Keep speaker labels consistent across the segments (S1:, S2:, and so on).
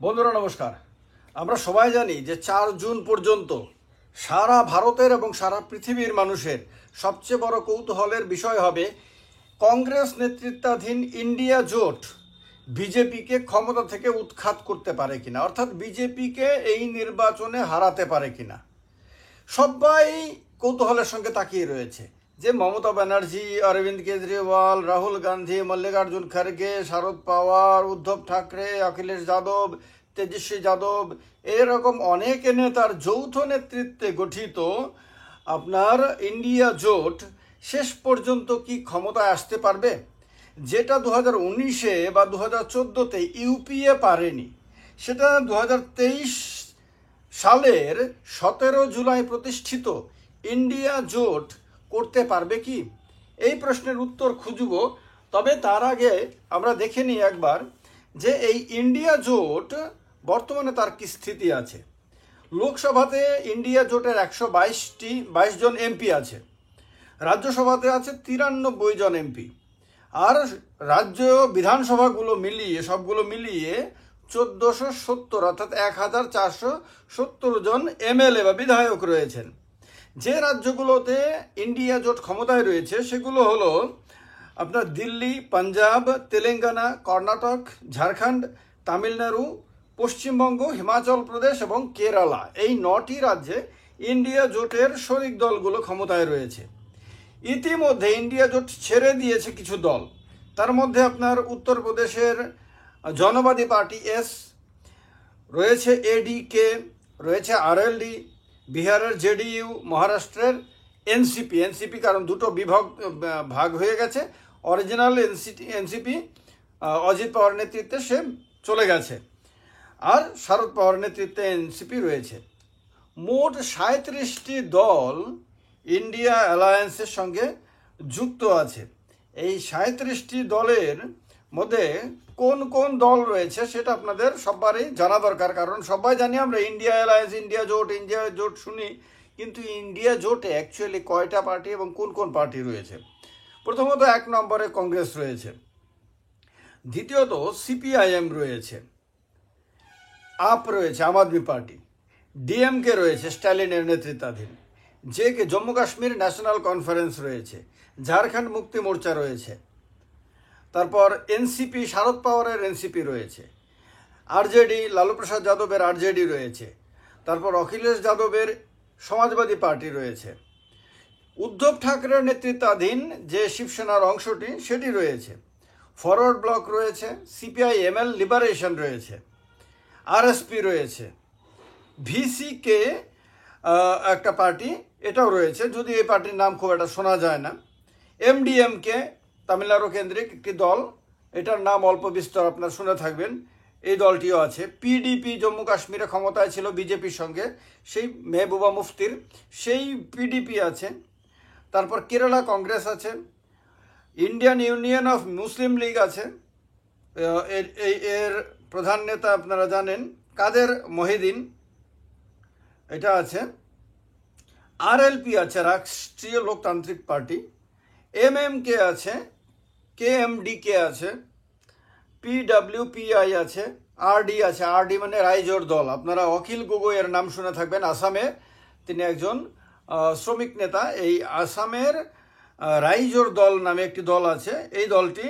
S1: বন্ধুরা নমস্কার। আমরা সবাই জানি যে 4 জুন পর্যন্ত সারা ভারতের এবং সারা পৃথিবীর মানুষের সবচেয়ে বড় কৌতূহলের বিষয় হবে কংগ্রেস নেতৃত্বাধীন ইন্ডিয়া জোট বিজেপিকে ক্ষমতা থেকে উৎখাত করতে পারে কিনা, অর্থাৎ বিজেপিকে এই নির্বাচনে হারাতে পারে কিনা। সবাই কৌতূহলের সঙ্গে তাকিয়ে রয়েছে যে মমতা ব্যানার্জি, অরবিন্দ কেজরিওয়াল, রাহুল গান্ধী, মল্লিকার্জুন খড়গে, শরদ পাওয়ার, উদ্ধব ঠাকরে, অখিলেশ যাদব, তেজস্বী যাদব এরকম অনেক নেতার যৌথ নেতৃত্বে গঠিত আপনার ইন্ডিয়া জোট শেষ পর্যন্ত কি ক্ষমতায় আসতে পারবে? যেটা 2019-এ বা 2014-তে ইউপিএ পারেনি, সেটা 2023 সালের 17 জুলাই প্রতিষ্ঠিত ইন্ডিয়া জোট করতে পারবে কি? এই প্রশ্নের উত্তর খুঁজব। তবে তার আগে আমরা দেখে নিই একবার যে এই ইন্ডিয়া জোট বর্তমানে তার কি স্থিতি আছে। লোকসভাতে ইন্ডিয়া জোটের 122 জন এমপি আছে, রাজ্যসভাতে আছে 93 জন এমপি, আর রাজ্য বিধানসভাগুলো মিলিয়ে সবগুলো মিলিয়ে 1470 অর্থাৎ 1470 জন এমএলএ বা বিধায়ক রয়েছেন। যে রাজ্যগুলোতে ইন্ডিয়া জোট ক্ষমতায় রয়েছে সেগুলো হলো আপনার দিল্লি, পাঞ্জাব, তেলেঙ্গানা, কর্ণাটক, ঝাড়খণ্ড, তামিলনাড়ু, পশ্চিমবঙ্গ, হিমাচল প্রদেশ এবং কেরালা। এই 9টি রাজ্যে ইন্ডিয়া জোটের শরিক দলগুলো ক্ষমতায় রয়েছে। ইতিমধ্যে ইন্ডিয়া জোট ছেড়ে দিয়েছে কিছু দল। তার মধ্যে আপনার উত্তরপ্রদেশের জনবাদী পার্টি এস রয়েছে, এডিকে রয়েছে, আরএলডি, বিহারের জেডিইউ, মহারাষ্ট্রের এনসিপি কারণ দুটো ভাগ হয়ে গেছে। অরিজিনাল এনসিপি অজিত পাওয়ার নেতৃত্বে সে চলে গেছে, আর শরদ পাওয়ার নেতৃত্বে এনসিপি রয়েছে। মোট 37টি দল ইন্ডিয়া অ্যালায়েন্সের সঙ্গে যুক্ত আছে। এই 37টি দলের মধ্যে কোন কোন দল রয়েছে সেটা আপনাদের সবারই জানা দরকার, কারণ সবাই জানি আমরা ইন্ডিয়া অ্যালায়েন্স, ইন্ডিয়া জোট শুনি, কিন্তু ইন্ডিয়া জোটে অ্যাকচুয়ালি কয়টা পার্টি এবং কোন কোন পার্টি রয়েছে। প্রথমত 1 নম্বরে কংগ্রেস রয়েছে, দ্বিতীয়ত সিপিআইএম রয়েছে, আপ রয়েছে আম আদমি পার্টি, ডিএমকে রয়েছে স্ট্যালিনের নেতৃত্বাধীন, JK Jammu Kashmir National Conference রয়েছে, ঝাড়খণ্ড মুক্তি মোর্চা রয়েছে, তারপর এনসিপি শরদ পাওয়ারের এনসিপি রয়েছে, আরজেডি লালু প্রসাদ যাদবের আরজেডি রয়েছে, তারপর অখিলেশ যাদবের সমাজবাদী পার্টি রয়েছে, উদ্ধব ঠাকরের নেতৃত্বাধীন যে শিবসেনার অংশটি সেটি রয়েছে, ফরওয়ার্ড ব্লক রয়েছে, সিপিআইএমএল লিবারেশন রয়েছে, আরএসপি রয়েছে, ভিসিকে একটা পার্টি এটাও রয়েছে, যদি এই পার্টির নাম খুব একটা শোনা যায় না, এমডিএমকে তামিলনাড়ু কেন্দ্রিক একটি দল, এটার নাম অল্প বিস্তর আপনার শুনে থাকবেন, এই দলটিও আছে। পিডিপি জম্মু কাশ্মীরে ক্ষমতায় ছিল বিজেপির সঙ্গে, সেই মেহবুবা মুফতির, সেই পিডিপি আছে। তারপর কেরালা কংগ্রেস আছে, Indian union of Muslim League আছে, এর প্রধান নেতা আপনারা জানেন কাদের মহিউদ্দিন, এটা আছে। আরএলপি আছে, রাষ্ট্রীয় লোকতান্ত্রিক পার্টি, এমএমকে আছে, কেএমডিকে আছে, পিডব্লিউপিআই আছে, আরডি আছে। আরডি মানে রাইজোর দল। আপনারা অখিল গগৈয়ের নাম শুনে থাকবেন, আসামে তিনি একজন শ্রমিক নেতা। এই আসামের রাইজোর দল নামে একটি দল আছে, এই দলটি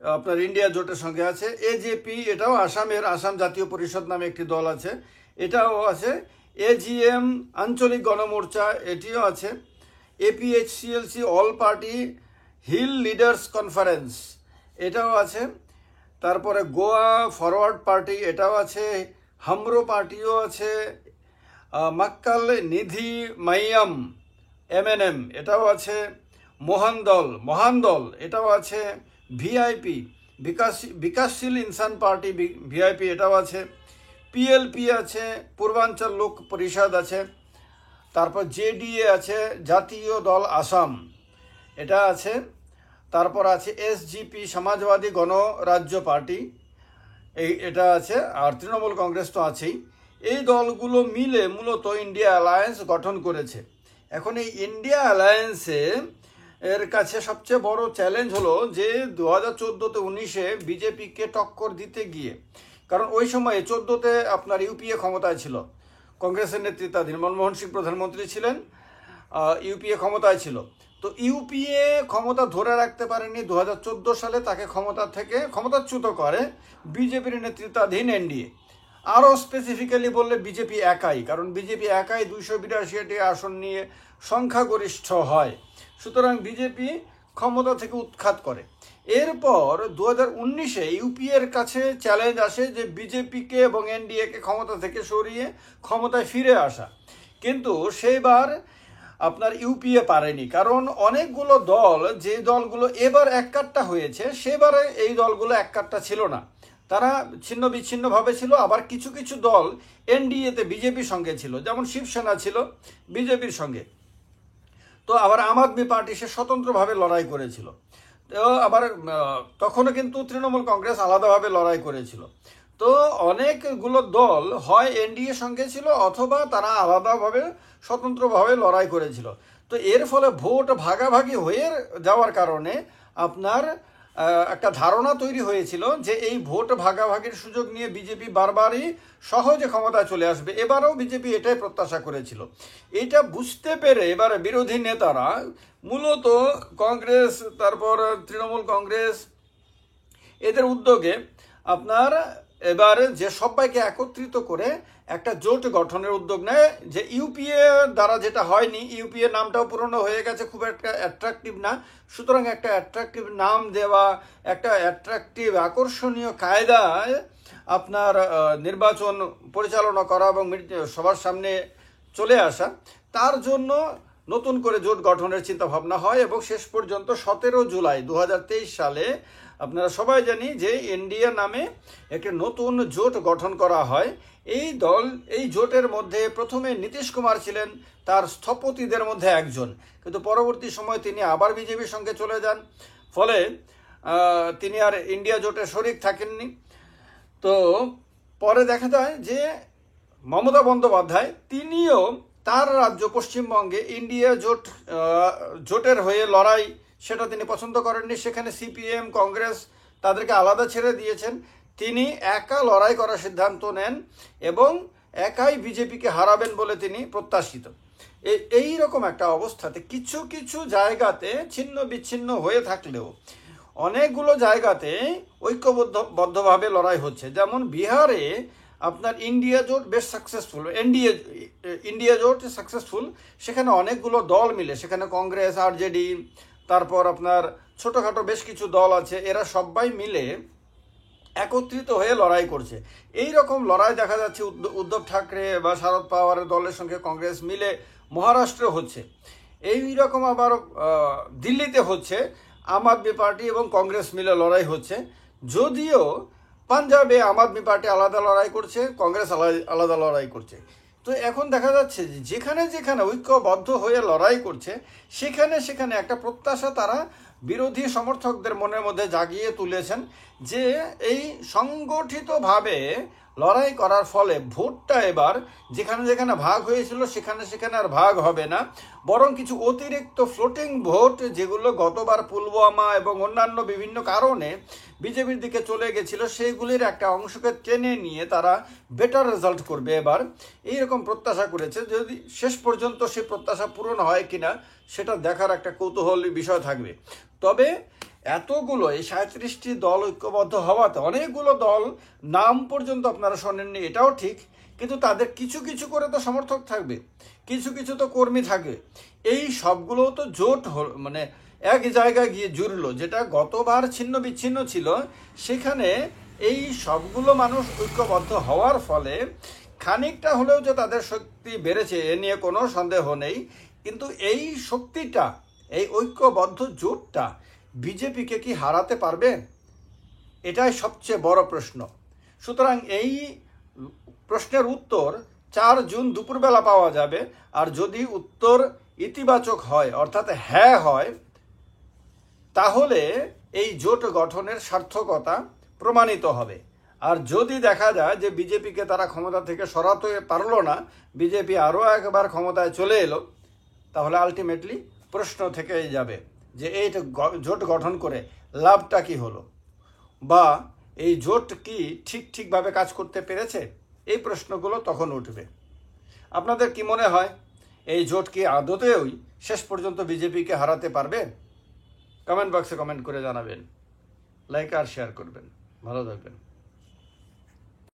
S1: আপনার ইন্ডিয়া জোটের সঙ্গে আছে। এজেপি, এটাও আসামের, আসাম জাতীয় পরিষদ নামে একটি দল আছে, এটাও আছে। এজিএম আঞ্চলিক গণমোর্চা, এটিও আছে। APHCLC all party hill leaders conference, এটাও আছে। তারপরে গোয়া ফরওয়ার্ড পার্টি, এটাও আছে। হামরো পার্টিও আছে। মাক্কাল নিধি মাইয়াম এমএনএম, এটাও আছে। মহান দল এটাও আছে। ভিআইপি বিকাশশীল ইনসান পার্টি ভিআইপি, এটাও আছে। পিএলপি আছে, পূর্বাঞ্চল লোক পরিষদ আছে। তারপর জেডিএ আছে, জাতীয় দল আসাম, এটা আছে। তারপর আছে এসজিপি সমাজবাদী গণরাজ্য পার্টি, এটা আছে। আর তৃণমূল কংগ্রেস তো আছেই। এই দলগুলো মিলে মূলত ইন্ডিয়া অ্যালায়েন্স গঠন করেছে। এখন এই ইন্ডিয়া অ্যালায়েন্সে এর কাছে সবচেয়ে বড় চ্যালেঞ্জ হলো যে 2014-19-এ বিজেপিকে টক্কর দিতে গিয়ে কারণ ওই সময়ে 14তে আপনার ইউপিএ ক্ষমতায় ছিল, কংগ্রেসের নেতৃত্বাধীন মনমোহন সিং প্রধানমন্ত্রী ছিলেন, ইউপিএ ক্ষমতায় ছিল। তো ইউপিএ ক্ষমতা ধরে রাখতে পারেনি, 2014 সালে তাকে ক্ষমতা থেকে ক্ষমতাচ্যুত করে বিজেপির নেতৃত্বাধীন এনডিএ। আরও স্পেসিফিক্যালি বললে বিজেপি একাই, কারণ বিজেপি একাই 282টি আসন নিয়ে সংখ্যাগরিষ্ঠ হয়। সুতরাং বিজেপি ক্ষমতা থেকে উৎখাত করে। এরপর 2019-এ ইউপিএর কাছে চ্যালেঞ্জ আসে যে বিজেপিকে এবং এনডিএকে ক্ষমতা থেকে সরিয়ে ক্ষমতায় ফিরে আসা, কিন্তু সেইবার আপনার ইউপিএ পারেনি, কারণ অনেকগুলো দল, যে দলগুলো এবার এককাট্টা হয়েছে সেবারে এই দলগুলো এককাট্টা ছিল না, তারা ছিন্ন বিচ্ছিন্নভাবে ছিল। আবার কিছু কিছু দল এনডিএতে বিজেপির সঙ্গে ছিল, যেমন শিবসেনা ছিল বিজেপির সঙ্গে। তো আবার আম আদমি পার্টি সে স্বতন্ত্রভাবে লড়াই করেছিল। তো আবার তখনও কিন্তু তৃণমূল কংগ্রেস আলাদাভাবে লড়াই করেছিল। তো অনেকগুলো দল হয় এনডিএ সঙ্গে ছিল অথবা তারা আলাদাভাবে স্বতন্ত্রভাবে লড়াই করেছিল। তো এর ফলে ভোট ভাগাভাগি হয়ে যাওয়ার কারণে আপনার একটা ধারণা তৈরি হয়েছিল যে এই ভোট ভাগাভাগির সুযোগ নিয়ে বিজেপি বারবারই সহজে ক্ষমতায় চলে আসবে। এবারও বিজেপি এটাই প্রত্যাশা করেছিল। এটা বুঝতে পেরে এবার বিরোধী নেতারা মূলত কংগ্রেস, তারপর তৃণমূল কংগ্রেস, এদের উদ্যোগে আপনার এবার যে সবাইকে একত্রিত করে একটা জোট গঠনের উদ্যোগ নেয়, যে ইউপিএ দ্বারা যেটা হয়নি, ইউপিএ নামটাও পুরনো হয়ে গেছে, খুব একটা অ্যাট্রাকটিভ না। সুতরাং একটা অ্যাট্রাকটিভ নাম দেওয়া, একটা অ্যাট্রাকটিভ আকর্ষণীয় কায়দায় আপনার নির্বাচন পরিচালনা করা এবং সবার সামনে চলে আসা, তার জন্য নতুন করে জোট গঠনের চিন্তা ভাবনা হয়। এবং শেষ পর্যন্ত 17 জুলাই 2023 সালে আপনারা সবাই জানি যে এনডিএ নামে একটি নতুন জোট গঠন করা হয়। এই জোটের মধ্যে প্রথমে নীতিশ কুমার ছিলেন তার স্থপতিদের মধ্যে একজন, কিন্তু পরবর্তী সময় তিনি আবার বিজেপির সঙ্গে চলে যান, ফলে তিনি আর ইন্ডিয়া জোটে শরিক থাকেননি। তো পরে দেখা যায় যে মমতা বন্দ্যোপাধ্যায় তিনিও তার রাজ্য পশ্চিমবঙ্গে ইন্ডিয়া জোটের হয়ে লড়াই, সেটা তিনি পছন্দ করেননি। সেখানে সিপিএম, কংগ্রেস তাদেরকে আলাদা ছেড়ে দিয়েছেন। তিনি একা লড়াই করার সিদ্ধান্ত নেন এবং একাই বিজেপিকে হারাবেন বলে তিনি প্রত্যাশিত। এই রকম একটা অবস্থাতে কিছু কিছু জায়গাতে ছিন্ন বিচ্ছিন্ন হয়ে থাকলেও অনেকগুলো জায়গাতে ঐক্যবদ্ধভাবে লড়াই হচ্ছে। যেমন বিহারে আপনার ইন্ডিয়া জোট বেশ সাকসেসফুল, ইন্ডিয়া জোট সাকসেসফুল, সেখানে অনেকগুলো দল মিলে, সেখানে কংগ্রেস, আরজেডি, তারপর আপনার ছোটোখাটো বেশ কিছু দল আছে, এরা সবাই মিলে একত্রিত হয়ে লড়াই করছে। এই রকম লড়াই দেখা যাচ্ছে উদ্ধব ঠাকরে বা শরদ পাওয়ারের দলের সঙ্গে কংগ্রেস মিলে মহারাষ্ট্রে হচ্ছে। এই রকম আবার দিল্লিতে হচ্ছে, আম আদমি পার্টি এবং কংগ্রেস মিলে লড়াই হচ্ছে। যদিও পাঞ্জাবে আম আদমি পার্টি আলাদা লড়াই করছে, কংগ্রেস আলাদা লড়াই করছে। তো এখন দেখা যাচ্ছে যে যেখানে যেখানে ঐক্যবদ্ধ হয়ে লড়াই করছে সেখানে সেখানে একটা প্রত্যাশা তারা বিরোধী সমর্থকদের মনের মধ্যে জাগিয়ে তুলেছেন যে এই সংগঠিতভাবে লড়াই করার ফলে ভোটটা এবার যেখানে যেখানে ভাগ হয়েছিল সেখানে সেখানে আর ভাগ হবে না, বরং কিছু অতিরিক্ত ফ্লোটিং ভোট, যেগুলো গতবার পুলওয়ামা এবং অন্যান্য বিভিন্ন কারণে বিজেপির দিকে চলে গেছিল, সেইগুলির একটা অংশকে টেনে নিয়ে তারা বেটার রেজাল্ট করবে এবার, এইরকম প্রত্যাশা করেছে। যদি শেষ পর্যন্ত সেই প্রত্যাশা পূরণ হয় কিনা সেটা দেখার একটা কৌতূহলী বিষয় থাকবে। তবে এতগুলো, এই 37টি দল ঐক্যবদ্ধ হওয়াতে অনেকগুলো দল নাম পর্যন্ত আপনারা শোনেননি, এটাও ঠিক, কিন্তু তাদের কিছু কিছু করে তো সমর্থক থাকবে, কিছু কিছু তো কর্মী থাকবে। এই সবগুলো তো জোট মানে এক জায়গায় গিয়ে জুড়লো, যেটা গতবার ছিন্ন বিচ্ছিন্ন ছিল, সেখানে এই সবগুলো মানুষ ঐক্যবদ্ধ হওয়ার ফলে খানিকটা হলেও যে তাদের শক্তি বেড়েছে এ নিয়ে কোনো সন্দেহ নেই। কিন্তু এই শক্তিটা, এই ঐক্যবদ্ধ জোটটা বিজেপিকে কি হারাতে পারবে? এটাই সবচেয়ে বড় প্রশ্ন। সুতরাং এই প্রশ্নের উত্তর 4 জুন দুপুরবেলা পাওয়া যাবে। আর যদি উত্তর ইতিবাচক হয়, অর্থাৎ হ্যাঁ হয়, তাহলে এই জোট গঠনের সার্থকতা প্রমাণিত হবে। আর যদি দেখা যায় যে বিজেপিকে তারা ক্ষমতা থেকে সরাতে পারলো না, বিজেপি আরও একবার ক্ষমতায় চলে এলো, তাহলে আলটিমেটলি প্রশ্ন থেকেই যাবে যে এই জোট গঠন করে লাভটা কি হলো, বা এই জোট কি ঠিকভাবে কাজ করতে পেরেছে? এই প্রশ্নগুলো তখন উঠবে। আপনাদের কি মনে হয় এই জোট কি আদতেই শেষ পর্যন্ত বিজেপিকে হারাতে পারবে? কমেন্ট বক্সে কমেন্ট করে জানাবেন, লাইক আর শেয়ার করবেন। ভালো থাকবেন।